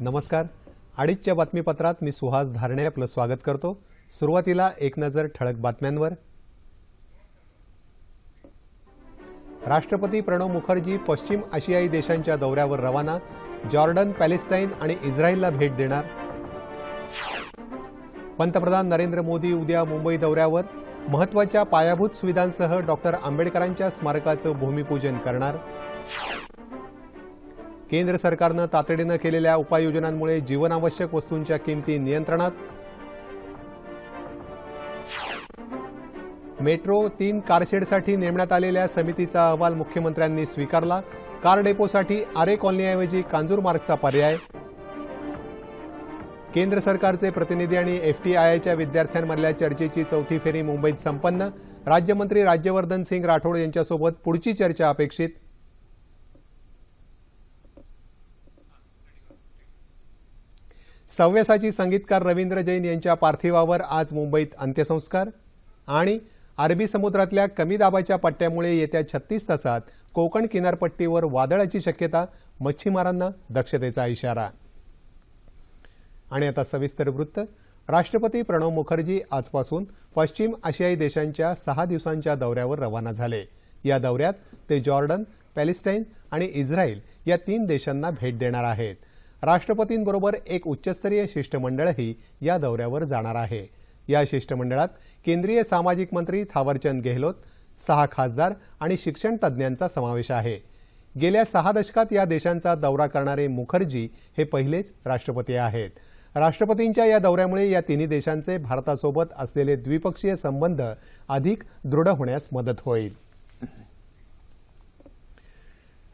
नमस्कार. आडितच्या बातमीपत्रात मी सुहास धारणे आपलं स्वागत करतो. सुरुवातीला एक नजर ठळक बातम्यांवर. राष्ट्रपती प्रणव मुखर्जी पश्चिम आशियाई देशांच्या दौऱ्यावर रवाना. जॉर्डन, पॅलेस्टाईन आणि इस्रायलला भेट देणार. पंतप्रधान नरेंद्र मोदी उद्या मुंबई दौऱ्यावर. महत्त्वाच्या पायाभूत सुविधांसह डॉक्टर आंबेडकरांच्या स्मारकाचं भूमिपूजन करणार. केंद्र सरकारनं तातडीनं केलेल्या उपाययोजनांमुळे जीवनावश्यक वस्तूंच्या किमती नियंत्रणात. मेट्रो 3 कारशेडसाठी नेमण्यात आलेल्या समितीचा अहवाल मुख्यमंत्र्यांनी स्वीकारला. कार डेपोसाठी आरे कॉलनीऐवजी कांजूर मार्गचा पर्याय. केंद्र सरकारचे प्रतिनिधी आणि FTIIच्या विद्यार्थ्यांमधल्या चर्चेची चौथी फेरी मुंबईत संपन्न. राज्यमंत्री राज्यवर्धन सिंग राठोड यांच्यासोबत पुढची चर्चा अपेक्षित. सव्यसाची संगीतकार रवींद्र जैन यांच्या पार्थिवावर आज मुंबईत अंत्यसंस्कार. आणि अरबी समुद्रातल्या कमी दाबाच्या पट्ट्यामुळे येत्या 36 तासात कोकण किनारपट्टीवर वादळाची शक्यता. मच्छीमारांना दक्षतेचा इशारा. आणि आता सविस्तर वृत्त. राष्ट्रपती प्रणव मुखर्जी आजपासून पश्चिम आशियाई देशांच्या 6 दिवसांच्या दौऱ्यावर रवाना झाले. या दौऱ्यात ते जॉर्डन, पॅलेस्टाईन आणि इस्रायल या 3 देशांना भेट देणार आहेत. राष्ट्रपतींबरोबर एक उच्चस्तरीय शिष्टमंडळही या दौऱ्यावर जाणार आहे. या शिष्टमंडळात केंद्रीय सामाजिक मंत्री थावरचंद गेहलोत, 6 खासदार आणि शिक्षण तज्ज्ञांचा समावेश आहे. गेल्या 6 दशकात या देशांचा दौरा करणारे मुखर्जी हे पहिलेच राष्ट्रपती आहेत. राष्ट्रपतींच्या या दौऱ्यामुळे या तिन्ही देशांचे भारतासोबत असलेले द्विपक्षीय संबंध अधिक दृढ होण्यास मदत होईल.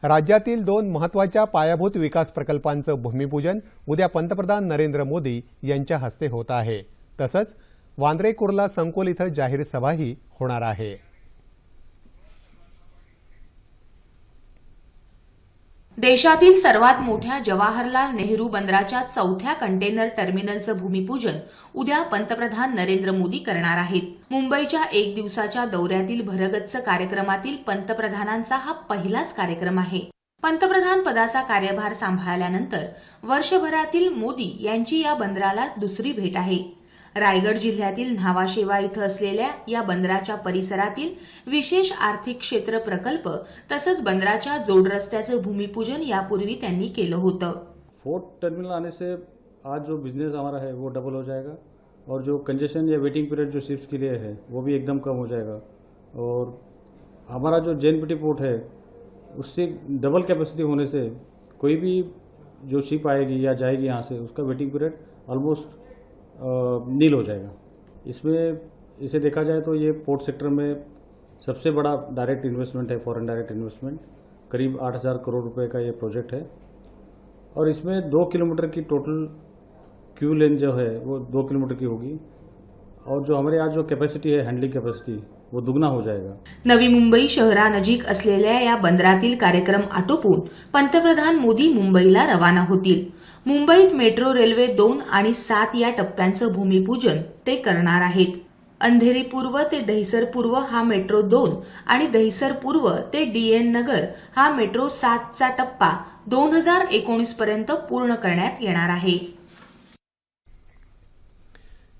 राज्यातील 2 महत्त्वाच्या पायाभूत विकास प्रकल्पांचं भूमिपूजन उद्या पंतप्रधान नरेंद्र मोदी यांच्या हस्ते होत आहे. तसंच वांद्रे कुर्ला संकुल इथं जाहीर सभाही होणार आहे. देशातील सर्वात मोठ्या जवाहरलाल नेहरू बंदराच्या 4थ्या कंटेनर टर्मिनलचं भूमिपूजन उद्या पंतप्रधान नरेंद्र मोदी करणार आहेत. मुंबईच्या 1 दिवसाच्या दौऱ्यातील भरगच्च कार्यक्रमातील पंतप्रधानांचा हा पहिलाच कार्यक्रम आहे. पंतप्रधान पदाचा कार्यभार सांभाळल्यानंतर वर्षभरातील मोदी यांची या बंदराला दुसरी भेट आहे. रायगड जिल्ह्यातील न्हावाशेवा इथं असलेल्या या बंदराच्या परिसरातील विशेष आर्थिक क्षेत्र प्रकल्प तसंच बंदराच्या जोडरस्त्याचं भूमिपूजन यापूर्वी त्यांनी केलं होतं. फोर्थ टर्मिनल आने से आज जो बिजनेस हमारा है वो डबल हो जाएगा और जो कंजेशन या वेटिंग पीरियड जो शिप्स के लिए है वो भी एकदम कम हो जाएगा. और हमारा जो JNPT पोर्ट है उससे डबल कैपेसिटी होने से कोई भी जो शिप आएगी या जाएगी यहाँ से उसका वेटिंग पीरियड ऑलमोस्ट नील हो जाएगा. इसमें इसे देखा जाए तो ये पोर्ट सेक्टर में सबसे बड़ा डायरेक्ट इन्वेस्टमेंट है, फॉरेन डायरेक्ट इन्वेस्टमेंट. करीब 8,000 करोड़ रुपए का ये प्रोजेक्ट है और इसमें 2 किलोमीटर की टोटल क्यू लेन जो है वो 2 किलोमीटर की होगी और जो हमारे यहाँ जो कैपेसिटी है हैंडलिंग कैपेसिटी वो दुगना हो जाएगा. नवी मुंबई शहरानजीक असलेल्या या बंदरातील कार्यक्रम आटोपून पंतप्रधान मोदी मुंबईला रवाना होतील. मुंबईत मेट्रो रेल्वे 2 आणि 7 या टप्प्यांचं भूमिपूजन ते करणार आहेत. अंधेरी पूर्व ते दहिसर पूर्व हा मेट्रो 2 आणि दहिसर पूर्व ते DN नगर हा मेट्रो 7चा टप्पा 2019 पर्यंत पूर्ण करण्यात येणार आहे.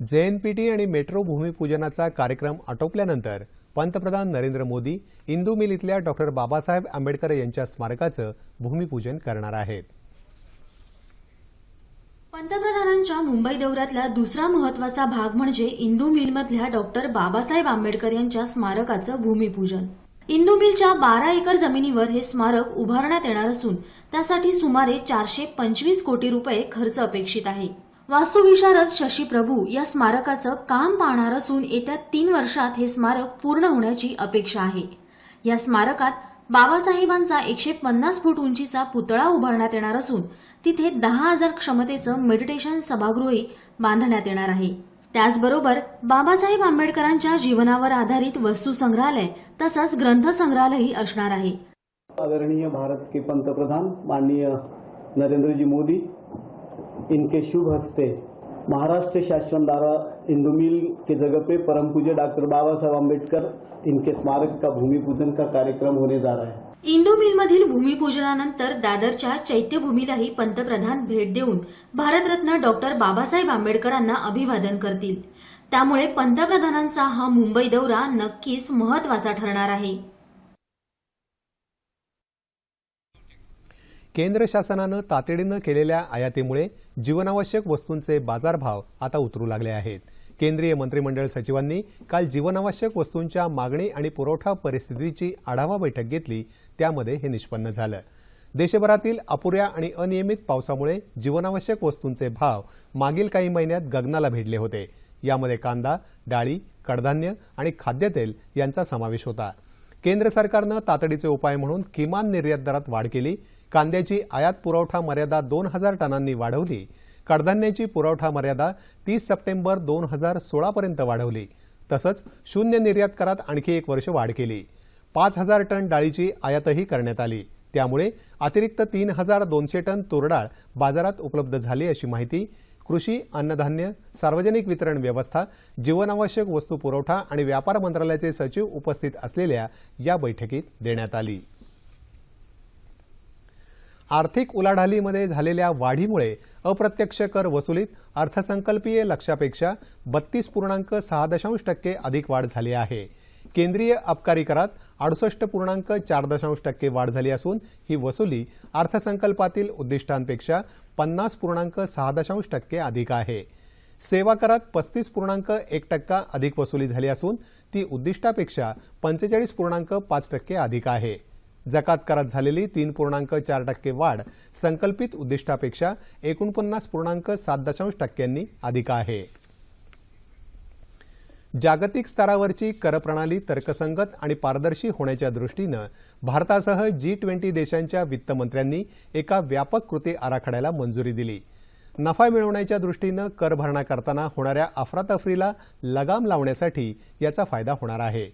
JNPT आणि मेट्रो भूमिपूजनाचा कार्यक्रम आटोपल्यानंतर पंतप्रधान नरेंद्र मोदी इंदू मिल इथल्या डॉक्टर बाबासाहेब आंबेडकर यांच्या स्मारकाचं भूमिपूजन करणार आहेत. पंतप्रधानांच्या मुंबई दौऱ्यातला दुसरा महत्वाचा भाग म्हणजे इंदू मिलमधल्या डॉक्टर बाबासाहेब आंबेडकर यांच्या स्मारकाचं भूमिपूजन. इंदू मिलच्या 12 एकर जमिनीवर हे स्मारक उभारण्यात येणार असून त्यासाठी सुमारे 425 कोटी रुपये खर्च अपेक्षित आहे. वास्तुविशारद शशी प्रभू या स्मारकाचं काम पाहणार असून येत्या 3 वर्षात हे स्मारक पूर्ण होण्याची अपेक्षा आहे. या स्मारकात बाबासाहेबांचा 150 फूट उंचीचा पुतळा उभारण्यात येणार असून तिथे 10,000 क्षमतेचं मेडिटेशन सभागृहही बांधण्यात येणार आहे. त्याचबरोबर बाबासाहेब आंबेडकरांच्या जीवनावर आधारित वस्तू संग्रहालय तसंच ग्रंथ संग्रहालयही असणार आहे. आदरणीय भारत के पंतप्रधान माननीय नरेंद्र जी मोदी इनके शुभ हस्ते महाराष्ट्र शासन द्वारा इंदू मिल के जगह पे परम पूज्य डॉक्टर बाबा साहेब आम्बेडकर इनके स्मारक का भूमि पूजन का कार्यक्रम होने जा रहा है। इंदू मिलमधील भूमिपूजनानंतर दादरच्या चैत्यभूमीलाही पंतप्रधान भेट देऊन भारतरत्न डॉक्टर बाबासाहेब आंबेडकरांना अभिवादन करतील। त्यामुळे पंतप्रधानांचा हा मुंबई दौरा नक्कीच महत्त्वाचा ठरणार आहे। केंद्र शासनानं तातडीनं केलेल्या आयातीमुळे जीवनावश्यक वस्तूंचे बाजारभाव आता उतरू लागले आहेत। केंद्रीय मंत्रिमंडळ सचिवांनी काल जीवनावश्यक वस्तूंच्या मागणी आणि पुरवठा परिस्थितीची आढावा बैठक घेतली, त्यामध्ये हे निष्पन्न झालं। देशभरातील अपुऱ्या आणि अनियमित पावसामुळे जीवनावश्यक वस्तूंचे भाव मागील काही महिन्यात गगनाला भिडले होते। यामध्ये कांदा, डाळी, कडधान्य आणि खाद्यतेल यांचा समावेश होता। केंद्र सरकारनं तातडीचे उपाय म्हणून किमान निर्यात दरात वाढ केली। कांद्याची आयात पुरवठा मर्यादा 2000 टनांनी वाढवली। कडधान्याची पुरवठा मर्यादा 30 सप्टेंबर 2016 पर्यंत वाढवली। तसंच शून्य निर्यात करात आणखी 1 वर्ष वाढ केली। 5000 टन डाळीची आयातही करण्यात आली। त्यामुळे अतिरिक्त 3200 टन तूरडाळ बाजारात उपलब्ध झाली, अशी माहिती कृषी, अन्नधान्य, सार्वजनिक वितरण व्यवस्था, जीवनावश्यक वस्तू पुरवठा आणि व्यापार मंत्रालयाचे सचिव उपस्थित असलेल्या या बैठकीत देण्यात आली। आर्थिक उलाढालीमध्ये झालेल्या वाढीमुळे अप्रत्यक्ष कर वसुलीत अर्थसंकल्पीय लक्ष्यापेक्षा 32.6% अधिक वाढ झाली आहे। केंद्रीय अबकारी करात 68.4% वाढ झाली असून ही वसुली अर्थसंकल्पातील उद्दिष्टांपेक्षा 50.6% अधिक आहे। सेवा करात 35.1% अधिक वसुली झाली असून ती उद्दिष्टापेक्षा 45.5% अधिक आहे। जकात करात झालेली 3.4% वाढ संकल्पित उद्दिष्टापेक्षा 49.7% अधिक आहे। जागतिक स्तरावरची कर प्रणाली तर्कसंगत आणि पारदर्शी होण्याच्या दृष्टीनं भारतासह G20 देशांच्या वित्तमंत्र्यांनी एका व्यापक कृती आराखड्याला मंजुरी दिली। नफा मिळवण्याच्या दृष्टीनं कर भरणा करताना होणाऱ्या अफरातफरीला लगाम लावण्यासाठी याचा फायदा होणार आहे।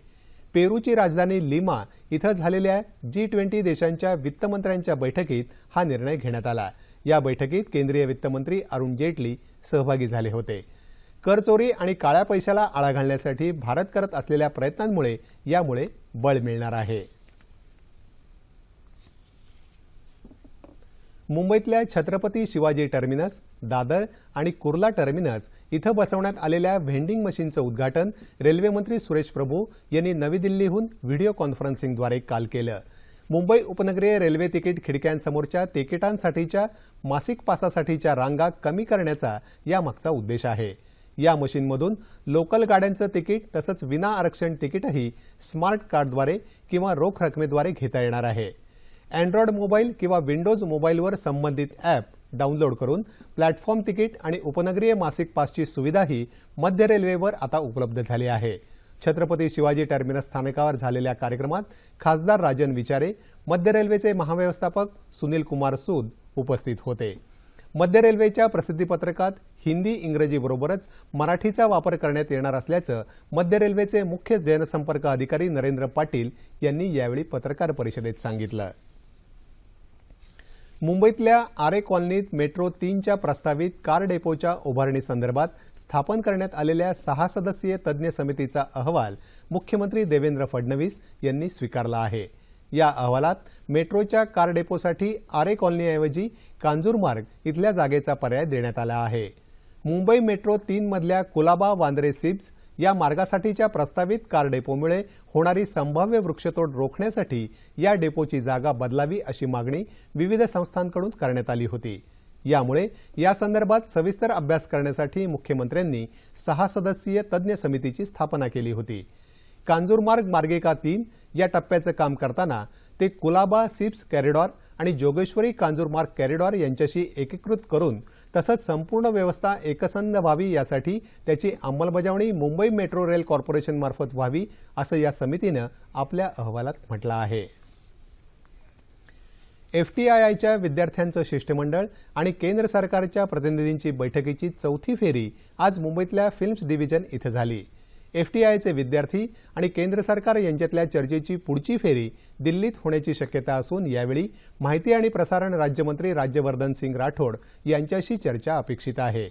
पेरूची राजधानी लिमा इथं झालेल्या G20 देशांच्या वित्तमंत्र्यांच्या बैठकीत हा निर्णय घेण्यात आला। या बैठकीत केंद्रीय वित्तमंत्री अरुण जेटली सहभागी झाले होते। करचोरी आणि काळ्या पैशाला आळा घालण्यासाठी भारत करत असलेल्या प्रयत्नांमुळे यामुळे बळ मिळणार आहे। मुंबईतल्या छत्रपती शिवाजी टर्मिनस, दादर आणि कुर्ला टर्मिनस इथं बसवण्यात आलेल्या व्हेंडिंग मशीनचं उद्घाटन रेल्वे मंत्री सुरेश प्रभू यांनी नवी दिल्लीहून व्हिडिओ कॉन्फरन्सिंगद्वारे काल केलं। मुंबई उपनगरीय रेल्वे तिकीट खिडक्यांसमोरच्या तिकिटांसाठीच्या मासिक पासासाठीच्या रांगा कमी करण्याचा यामागचा उद्देश आहे। या मशीनमधून लोकल गाड्यांचं तिकीट तसंच विना आरक्षण तिकीटही स्मार्ट कार्डद्वारे किंवा रोख रकमेद्वारे घेता येणार आहे। अँड्रॉइड मोबाईल किंवा विंडोज मोबाईलवर संबंधित ॲप डाउनलोड करून प्लॅटफॉर्म तिकीट आणि उपनगरीय मासिक पासची सुविधाही मध्य रेल्वेवर आता उपलब्ध झाली आहे। छत्रपती शिवाजी टर्मिनस स्थानकावर झालेल्या कार्यक्रमात खासदार राजन विचारे, मध्य रेल्वेचे महाव्यवस्थापक सुनील कुमार सूद उपस्थित होते। मध्य रेल्वेच्या प्रसिद्धीपत्रकात हिंदी, इंग्रजीबरोबरच मराठीचा वापर करण्यात येणार असल्याचं मध्य रेल्वेचे मुख्य जनसंपर्क अधिकारी नरेंद्र पाटील यांनी यावेळी पत्रकार परिषदेत सांगितलं। मुंबईतल्या आरे कॉलनीत मेट्रो 3च्या प्रस्तावित कार डेपोच्या उभारणीसंदर्भात स्थापन करण्यात आलेल्या 6 सदस्यीय तज्ज्ञ समितीचा अहवाल मुख्यमंत्री देवेंद्र फडणवीस यांनी स्वीकारला आहे। या अहवालात मेट्रोच्या कार डेपोसाठी आरे कॉलनीऐवजी कांजूरमार्ग इथल्या जागेचा पर्याय देण्यात आला आहे। मुंबई मेट्रो 3 मधल्या कुलाबा वांद्रे सिप्स या मार्गासाठीच्या प्रस्तावित कार डेपोमुळे होणारी संभाव्य वृक्षतोड रोखण्यासाठी या डेपोची जागा बदलावी अशी मागणी विविध संस्थांकडून करण्यात आली होती। यामुळे या संदर्भात सविस्तर अभ्यास करण्यासाठी मुख्यमंत्र्यांनी 6 सदस्यीय तज्ज्ञ समितीची स्थापना केली होती। कांजूरमार्ग मार्गिका 3 या टप्प्याचं काम करताना ते कुलाबा सिप्स कॉरिडॉर आणि जोगेश्वरी कांजूरमार्ग कॉरिडॉर यांच्याशी एकीकृत करून तसंच संपूर्ण व्यवस्था एकसंध व्हावी यासाठी त्याची अंमलबजावणी मुंबई मेट्रो रेल कॉर्पोरेशन मार्फत व्हावी असं या समितीनं आपल्या अहवालात म्हटलं आहे। FTIIच्या विद्यार्थ्यांचं शिष्टमंडळ आणि केंद्र सरकारच्या प्रतिनिधींची बैठकीची चौथी फेरी आज मुंबईतल्या फिल्म्स डिव्हिजन इथं झाली। FTIIचे विद्यार्थी आणि केंद्र सरकार यांच्यातल्या चर्चेची पुढची फेरी दिल्लीत होण्याची शक्यता असून यावेळी माहिती आणि प्रसारण राज्यमंत्री राज्यवर्धन सिंग राठोड यांच्याशी चर्चा अपेक्षित आहे।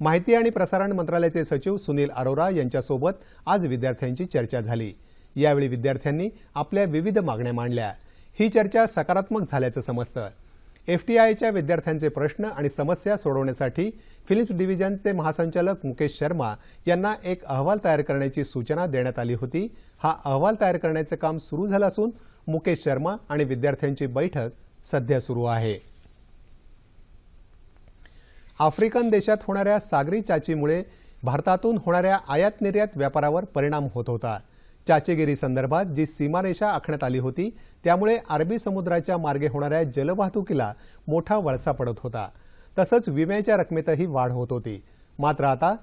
माहिती आणि प्रसारण मंत्रालयाचे सचिव सुनील अरोरा यांच्यासोबत आज विद्यार्थ्यांची चर्चा झाली। यावेळी विद्यार्थ्यांनी आपल्या विविध मागण्या मांडल्या। ही चर्चा सकारात्मक झाल्याचं समजतं। एफटीआयच्या विद्यार्थ्यांचे प्रश्न आणि समस्या सोडवण्यासाठी फिल्म्स डिव्हिजनचे महासंचालक मुकेश शर्मा यांना एक अहवाल तयार करण्याची सूचना देण्यात आली होती। हा अहवाल तयार करण्याचे काम सुरू झालं असून मुकेश शर्मा आणि विद्यार्थ्यांची बैठक सध्या सुरू आहे। आफ्रिकन देशात होणाऱ्या सागरी चाचीमुळे भारतातून होणाऱ्या आयात निर्यात व्यापारावर परिणाम होत होता। चाचेगिरी संदर्भात जी सीमारेषा आखण्यात आली होती त्यामुळे अरबी समुद्राच्या मार्गे होणाऱ्या जलवाहतुकीला मोठा वळसा पडत होता। तसंच विम्याच्या रकमेतही वाढ होत होती। मात्र आता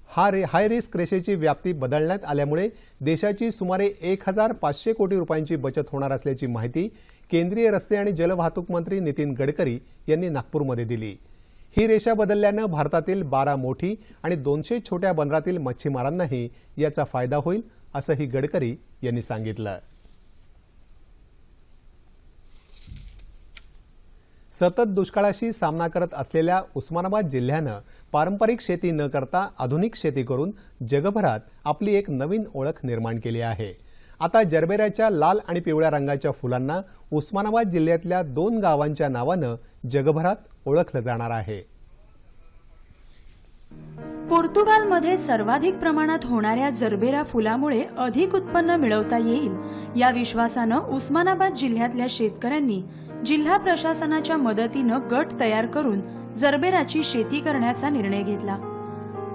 हाय रिस्क रेषेची व्याप्ती बदलण्यात आल्यामुळे देशाची सुमारे 1500 कोटी रुपयांची बचत होणार असल्याची माहिती केंद्रीय रस्ते आणि जलवाहतूक मंत्री नितीन गडकरी यांनी नागपूरमध्ये दिली। ही रेषा बदलल्यानं भारतातील 12 मोठी आणि 200 छोट्या बंदरातील मच्छीमारांनाही याचा फायदा होईल असंही गडकरी यांनी सांगितलं। सतत दुष्काळाशी सामना करत असलेल्या उस्मानाबाद जिल्ह्यानं पारंपरिक शेती न करता आधुनिक शेती करून जगभरात आपली एक नवीन ओळख निर्माण केली आहे। आता जरबेराच्या लाल आणि पिवळ्या रंगाच्या फुलांना उस्मानाबाद जिल्ह्यातल्या 2 गावांच्या नावानं जगभरात ओळखलं जाणार आहे। पोर्तुगालमध्ये सर्वाधिक प्रमाणात होणाऱ्या जरबेरा फुलामुळे अधिक उत्पन्न मिळवता येईल या विश्वासानं उस्मानाबाद जिल्ह्यातल्या शेतकऱ्यांनी जिल्हा प्रशासनाच्या मदतीनं गट तयार करून जरबेराची शेती करण्याचा निर्णय घेतला।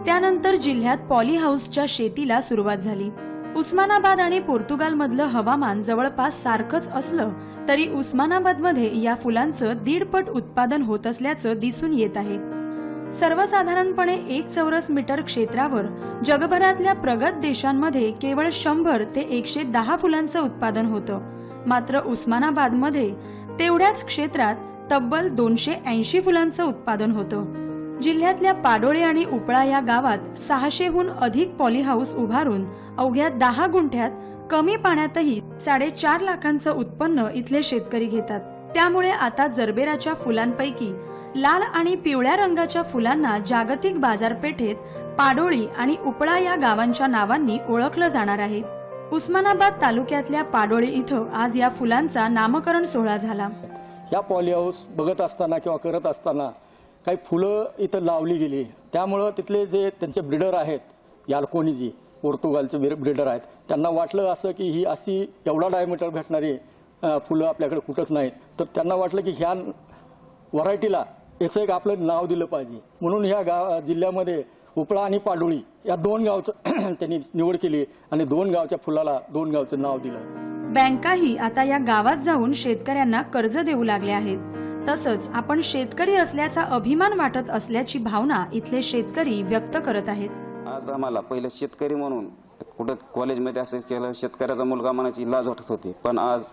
त्यानंतर जिल्ह्यात पॉली हाऊसच्या शेतीला सुरुवात झाली। उस्मानाबाद आणि पोर्तुगालमधलं हवामान जवळपास सारखंच असलं तरी उस्मानाबादमध्ये या फुलांचं 1.5 पट उत्पादन होत असल्याचं दिसून येत आहे। सर्वसाधारणपणे 1 चौरस मीटर क्षेत्रावर जगभरातल्या प्रगत देशांमध्ये केवळ 100 ते 110 फुलांचं उत्पादन होतं। मात्र उस्मानाबादमध्ये तेवढ्याच क्षेत्रात तब्बल 280 फुलांचं उत्पादन होतं। जिल्ह्यातल्या पाडोळे आणि उपळा या गावात 600हून अधिक पॉली हाऊस उभारून अवघ्या 10 गुंठ्यात कमी पाण्यातही 4.5 लाखांचं उत्पन्न इथले शेतकरी घेतात। त्यामुळे आता जरबेराच्या फुलांपैकी लाल आणि पिवळ्या रंगाच्या फुलांना जागतिक बाजारपेठेत पाडोळी आणि उपळा या गावांच्या नावांनी ओळखलं जाणार आहे। उस्मानाबाद तालुक्यातल्या पाडोळी इथं आज या फुलांचा नामकरण सोहळा झाला। या पॉली हाऊस बघत असताना किंवा करत असताना काही फुलं इथं लावली गेली, त्यामुळं तिथले जे त्यांचे ब्रीडर आहेत, याल्कोनी जी पोर्तुगालचे ब्रीडर आहेत, त्यांना वाटलं असं की ही अशी एवढा डायमीटर भेटणारी फुलं आपल्याकडे कुठंच नाहीत। तर त्यांना वाटलं की ह्या व्हरायटीला एक आपलं नाव दिलं पाहिजे, म्हणून ह्या जिल्ह्यामध्ये उपळा आणि पाडोळी या 2 गावचं त्यांनी निवड केली आणि 2 गावच्या फुलाला 2 गावचं नाव दिलं। बँकाही आता या गावात जाऊन शेतकऱ्यांना कर्ज देऊ लागले आहेत। तसंच आपण शेतकरी असल्याचा अभिमान वाटत असल्याची भावना इथले शेतकरी व्यक्त करत आहेत। आज आम्हाला पहिले शेतकरी म्हणून कुठं कॉलेजमध्ये असं केलं, शेतकऱ्याचा मुलगा म्हणायची लाज वाटत होती, पण आज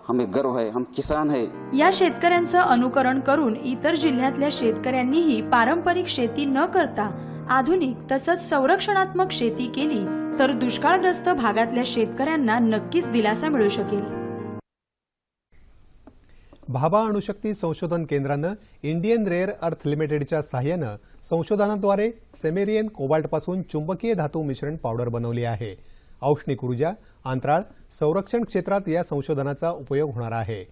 हमें गर्व है, हम किसान है। या शेतकऱ्यांचं अनुकरण करून इतर जिल्ह्यातल्या शेतकऱ्यांनीही पारंपरिक शेती न करता आधुनिक तसंच संरक्षणात्मक शेती केली तर दुष्काळग्रस्त भागातल्या शेतकऱ्यांना नक्कीच दिलासा मिळू शकेल। भाभा अणुशक्ती संशोधन केंद्रानं इंडियन रेअर अर्थ लिमिटेडच्या सहाय्यानं संशोधनाद्वारे सेमेरियन कोबाल्टपासून चुंबकीय धातू मिश्रण पावडर बनवली आहे। औष्णिक ऊर्जा, अंतराळ, संरक्षण क्षेत्रात या संशोधनाचा उपयोग होणार आहे।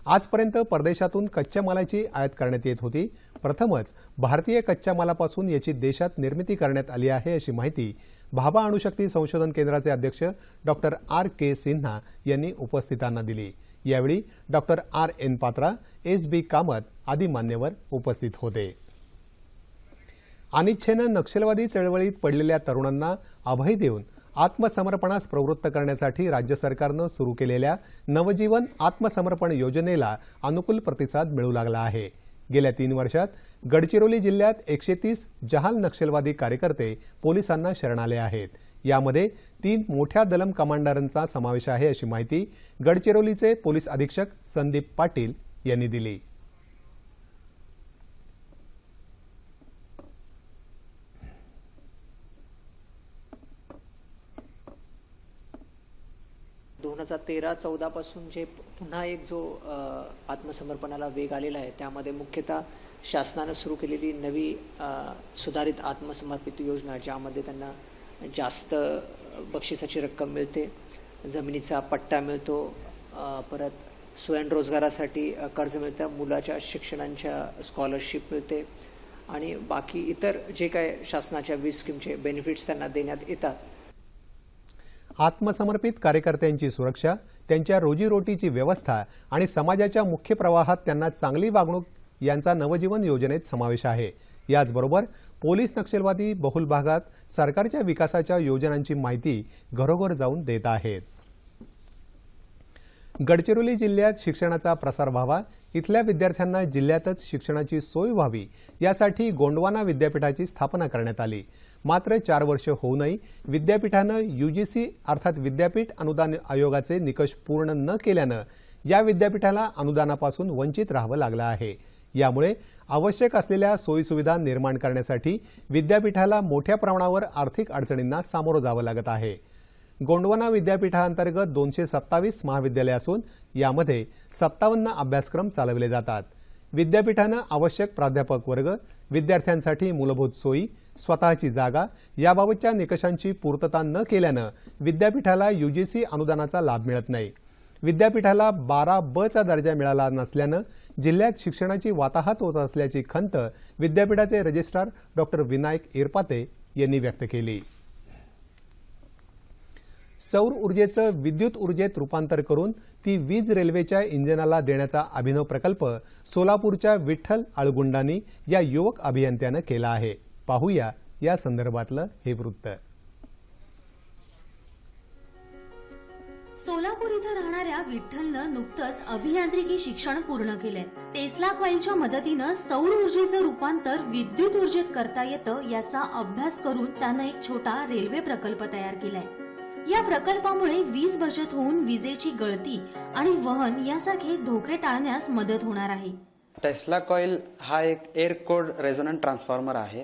आजपर्यंत परदेशातून कच्च्या मालाची आयात करण्यात येत होती। प्रथमच भारतीय कच्च्या मालापासून याची देशात निर्मिती करण्यात आली आहे अशी माहिती भाभा अणुशक्ती संशोधन केंद्राचे अध्यक्ष डॉक्टर R.K. सिन्हा यांनी उपस्थितांना दिली। यावेळी doctor R.N. Patra, S.B. Kamat आदी मान्यवर उपस्थित होते। अनिच्छेनं नक्षलवादी चळवळीत पडलेल्या तरुणांना अभय देऊन आत्मसमर्पणास प्रवृत्त करण्यासाठी राज्य सरकारनं सुरू केलेल्या नवजीवन आत्मसमर्पण योजनेला अनुकूल प्रतिसाद मिळू लागला आहे। गेल्या 3 वर्षात गडचिरोली जिल्ह्यात 130 जहाल नक्षलवादी कार्यकर्ते पोलिसांना शरण आले आहेत। यामध्ये 3 मोठ्या दलम कमांडरांचा समावेश आहे अशी माहिती गडचिरोलीचे पोलीस अधीक्षक संदीप पाटील यांनी दिली। 2013-14 पासून जे पुन्हा एक जो आत्मसमर्पणाला वेग आलेला आहे, त्यामध्ये मुख्यतः शासनानं सुरू केलेली नवी सुधारित आत्मसमर्पित योजना, ज्यामध्ये त्यांना जास्त बक्षिसाची रक्कम मिळते, जमिनीचा पट्टा मिळतो, परत स्वयंरोजगारासाठी कर्ज मिळतं, मुलाच्या शिक्षणाच्या स्कॉलरशिप मिळते आणि बाकी इतर जे काय शासनाच्या 20 स्कीमचे बेनिफिट्स त्यांना देण्यात येतात. आत्मसमर्पित कार्यकर्त्यांची सुरक्षा, त्यांच्या रोजीरोटीची व्यवस्था आणि समाजाच्या मुख्य प्रवाहात त्यांना चांगली वागणूक यांचा नवजीवन योजनेत समावेश आहे. याचबरोबर पोलीस नक्षलवादी बहुल भागात सरकारच्या विकासाच्या योजनांची माहिती घरोघर जाऊन देत आहेत. गडचिरोली जिल्ह्यात शिक्षणाचा प्रसार व्हावा, इथल्या विद्यार्थ्यांना जिल्ह्यातच शिक्षणाची सोय व्हावी यासाठी गोंडवाना विद्यापीठाची स्थापना करण्यात आली. मात्र 4 वर्ष होऊनही विद्यापीठानं UGC अर्थात विद्यापीठ अनुदान आयोगाचे निकष पूर्ण न केल्यानं या विद्यापीठाला अनुदानापासून वंचित राहावं लागलं आहे. यामुळे आवश्यक असलेल्या सोयीसुविधा निर्माण करण्यासाठी विद्यापीठाला मोठ्या प्रमाणावर आर्थिक अडचणींना सामोरं जावं लागत आहे. गोंडवाना विद्यापीठाअंतर्गत 227 महाविद्यालय असून यामध्ये 57 अभ्यासक्रम चालवले जातात. विद्यापीठानं आवश्यक प्राध्यापक वर्ग, विद्यार्थ्यांसाठी मूलभूत सोयी, स्वतःची जागा याबाबतच्या निकषांची पूर्तता न केल्यानं विद्यापीठाला UGC अनुदानाचा लाभ मिळत नाही. विद्यापीठाला 12B दर्जा मिळाला नसल्यानं जिल्ह्यात शिक्षणाची वाताहत होत असल्याची खंत विद्यापीठाचे रजिस्ट्रार डॉक्टर विनायक इरपाते यांनी व्यक्त केली. सौर ऊर्जेचं विद्युत ऊर्जेत रूपांतर करून ती वीज रेल्वेच्या इंजिनाला देण्याचा अभिनव प्रकल्प सोलापूरच्या विठ्ठल आळगुंडानी या युवक अभियंत्यानं केला आहे. पाहूया या संदर्भातलं हे वृत्त. सोलापूर इथं राहणाऱ्या विठ्ठलनं नुकतंच अभियांत्रिकी शिक्षण पूर्ण केलंय. टेस्ला कॉइलच्या मदतीनं सौर ऊर्जेचं रूपांतर विद्युत ऊर्जेत करता येतं याचा अभ्यास करून त्यानं एक छोटा रेल्वे प्रकल्प तयार केलाय. या प्रकल्पामुळे वीज बचत होऊन विजेची गळती आणि वहन यासारखे धोके टाळण्यास मदत होणार आहे. टेस्ला कॉइल हा एक एअर कोर रेझोनंट ट्रान्सफॉर्मर आहे.